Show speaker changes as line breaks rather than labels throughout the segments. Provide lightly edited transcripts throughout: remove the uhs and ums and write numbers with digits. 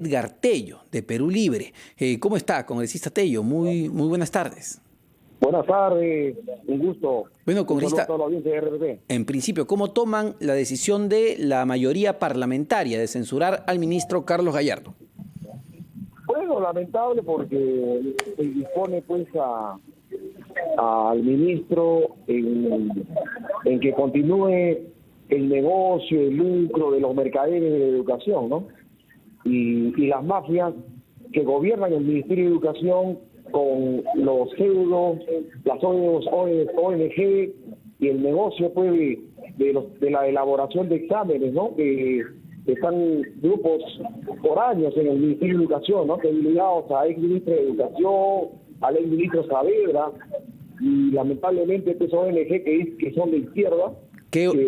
Edgar Tello, de Perú Libre. ¿Cómo está, congresista Tello? Muy buenas tardes.
Buenas tardes, un gusto.
Bueno, congresista,
de RPP.
En principio, ¿cómo toman la decisión de la mayoría parlamentaria de censurar al ministro Carlos Gallardo?
Bueno, lamentable porque se dispone pues al ministro en que continúe el negocio, el lucro de los mercaderes de la educación, ¿no? Y las mafias que gobiernan el Ministerio de Educación con los feudos, las ONG y el negocio pues de la elaboración de exámenes, ¿no? Que están grupos por años en el Ministerio de Educación, ¿no? Que han ligados a ex-ministro de Educación, al ex-ministro Saavedra, y lamentablemente pues ONG que son de izquierda.
¿Qué ONG,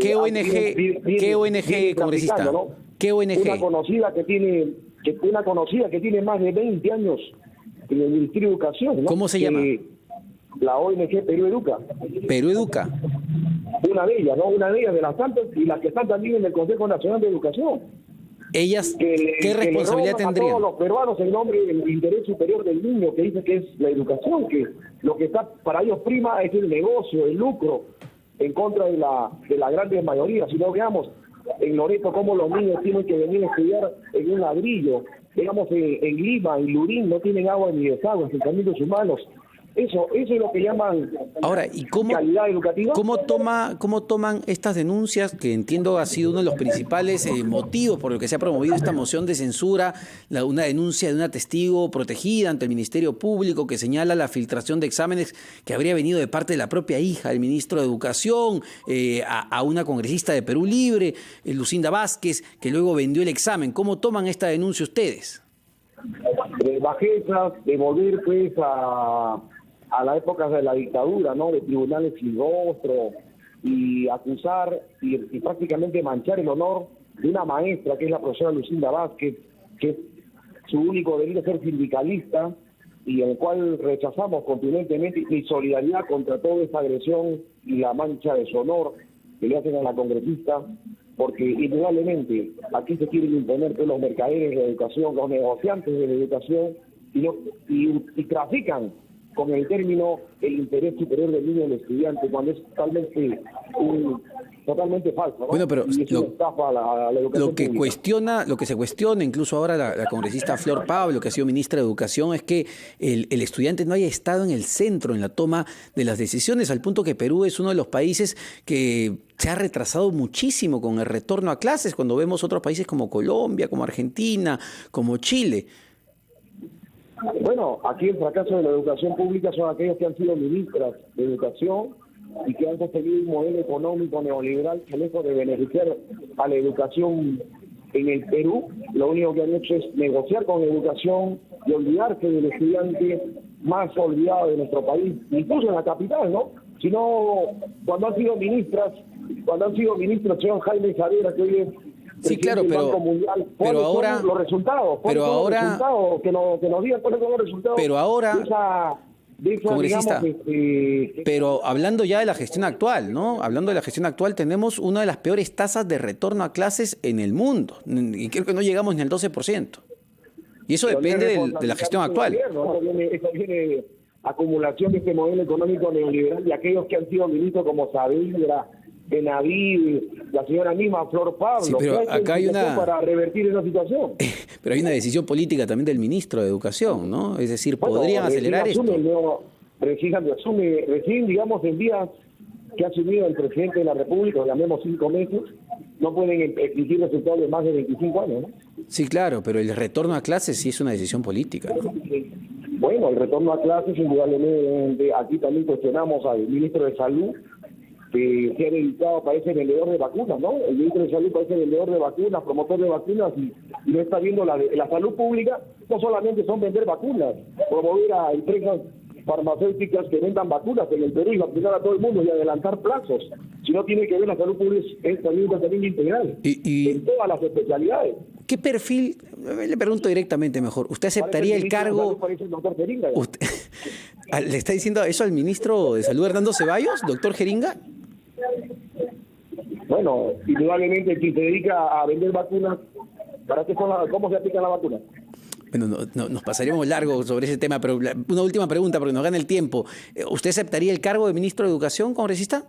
congresista?
¿No?
¿Qué ONG?
Una conocida que tiene más de 20 años en el Ministerio de Educación, ¿no?
¿Cómo se llama?
La ONG Perú Educa.
Perú Educa.
Una de ellas, ¿no? Una de ellas de las tantas y las que están también en el Consejo Nacional de Educación.
¿Ellas qué responsabilidad tendrían?
A todos los peruanos en nombre del interés superior del niño, que dice que es la educación, que lo que está para ellos prima es el negocio, el lucro, en contra de la gran mayoría. Si no veamos en Loreto cómo los niños tienen que venir a estudiar en un ladrillo, digamos en Lima, en Lurín, no tienen agua ni desagüe, asentamientos humanos. Eso es lo que llaman
ahora, ¿y
calidad educativa.
¿Cómo toman estas denuncias, que entiendo ha sido uno de los principales motivos por los que se ha promovido esta moción de censura, una denuncia de una testigo protegida ante el Ministerio Público que señala la filtración de exámenes que habría venido de parte de la propia hija del ministro de Educación, a una congresista de Perú Libre, Lucinda Vázquez, que luego vendió el examen? ¿Cómo toman esta denuncia ustedes?
Bajezas, de volver pues a la época de la dictadura, ¿no? De tribunales sin rostro, y acusar y prácticamente manchar el honor de una maestra que es la profesora Lucinda Vázquez, que su único delito es ser sindicalista, y en el cual rechazamos contundentemente mi solidaridad contra toda esa agresión y la mancha de su honor que le hacen a la congresista, porque indudablemente aquí se quieren imponer todos los mercaderes de la educación, los negociantes de la educación, y trafican con el término el interés superior del niño y del estudiante, cuando es totalmente falso, ¿no?
Bueno, pero
y es una estafa a la educación
pública. Lo que se cuestiona, incluso ahora la congresista Flor Pablo, que ha sido ministra de Educación, es que el estudiante no haya estado en el centro en la toma de las decisiones, al punto que Perú es uno de los países que se ha retrasado muchísimo con el retorno a clases, cuando vemos otros países como Colombia, como Argentina, como Chile.
Bueno, aquí el fracaso de la educación pública son aquellos que han sido ministras de educación y que han sostenido un modelo económico neoliberal que, lejos de beneficiar a la educación en el Perú, lo único que han hecho es negociar con la educación y olvidarse del estudiante más olvidado de nuestro país, incluso en la capital, ¿no? Sino cuando han sido ministros, señor Jaime Saavedra, que hoy es
sí, claro, pero ahora
los resultados, que nos digan cuáles son los resultados.
Pero ahora, congresista,
digamos,
pero hablando ya de la gestión actual, ¿no? Hablando de la gestión actual, tenemos una de las peores tasas de retorno a clases en el mundo, y creo que no llegamos ni al 12%. Y eso depende de la gestión actual.
Eso viene acumulación de este modelo económico neoliberal y aquellos que han sido ministros como Saavedra, Benavides, la señora misma Flor Pablo.
Sí, pero acá hay
para revertir esa situación.
Pero hay una decisión política también del ministro de Educación, ¿no? Es decir, podrían acelerar esto.
Recién, digamos, en días que ha asumido el presidente de la República, llamemos 5 meses, no pueden exigir resultados de más de 25 años, ¿no?
Sí, claro, pero el retorno a clases sí es una decisión política, ¿no?
Bueno, el retorno a clases, indudablemente, aquí también cuestionamos al ministro de Salud, que se ha dedicado, parece vendedor de vacunas, ¿no? El ministro de Salud parece vendedor de vacunas, promotor de vacunas, y no está viendo la salud pública. No solamente son vender vacunas, promover a empresas farmacéuticas que vendan vacunas en el Perú y vacunar a todo el mundo y adelantar plazos, sino tiene que ver la salud pública es también un tratamiento integral en todas las especialidades.
¿Qué perfil? Le pregunto directamente mejor. ¿Usted aceptaría el cargo?
Parece el doctor Jeringa.
¿Le está diciendo eso al ministro de Salud, Hernando Ceballos, doctor Jeringa?
Bueno, indudablemente quien se dedica a vender vacunas, ¿cómo se aplica la vacuna?
Bueno, nos pasaríamos largo sobre ese tema, pero una última pregunta, porque nos gana el tiempo. ¿Usted aceptaría el cargo de ministro de Educación, congresista?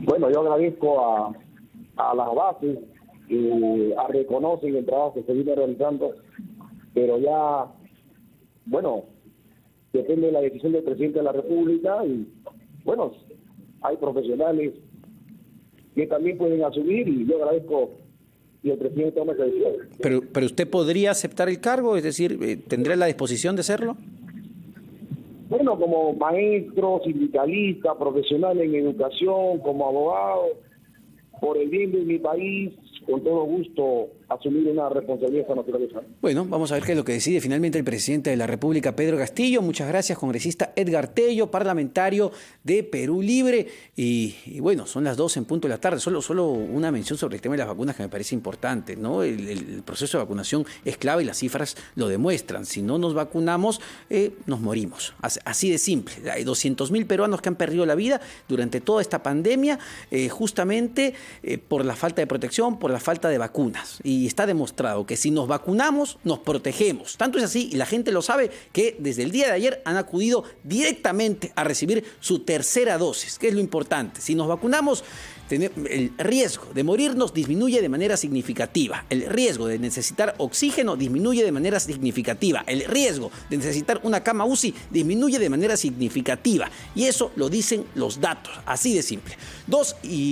Bueno, yo agradezco a las bases que reconocen el trabajo que se viene realizando, pero ya, bueno, depende de la decisión del presidente de la República y, bueno, hay profesionales que también pueden asumir y yo agradezco y el presidente toma esa decisión.
Pero ¿usted podría aceptar el cargo? Es decir, ¿tendría la disposición de hacerlo?
Bueno, como maestro, sindicalista, profesional en educación, como abogado, por el bien de mi país, con todo gusto asumir una responsabilidad de esta naturaleza.
Bueno, vamos a ver qué es lo que decide finalmente el presidente de la República, Pedro Castillo. Muchas gracias, congresista Edgar Tello, parlamentario de Perú Libre. Y bueno, son las 2 en punto de la tarde. Solo una mención sobre el tema de las vacunas que me parece importante, ¿no? El proceso de vacunación es clave y las cifras lo demuestran. Si no nos vacunamos, nos morimos. Así de simple. Hay 200.000 peruanos que han perdido la vida durante toda esta pandemia, justamente por la falta de protección, por la falta de vacunas. Y está demostrado que si nos vacunamos, nos protegemos. Tanto es así, y la gente lo sabe, que desde el día de ayer han acudido directamente a recibir su tercera dosis, que es lo importante. Si nos vacunamos, el riesgo de morirnos disminuye de manera significativa. El riesgo de necesitar oxígeno disminuye de manera significativa. El riesgo de necesitar una cama UCI disminuye de manera significativa. Y eso lo dicen los datos, así de simple.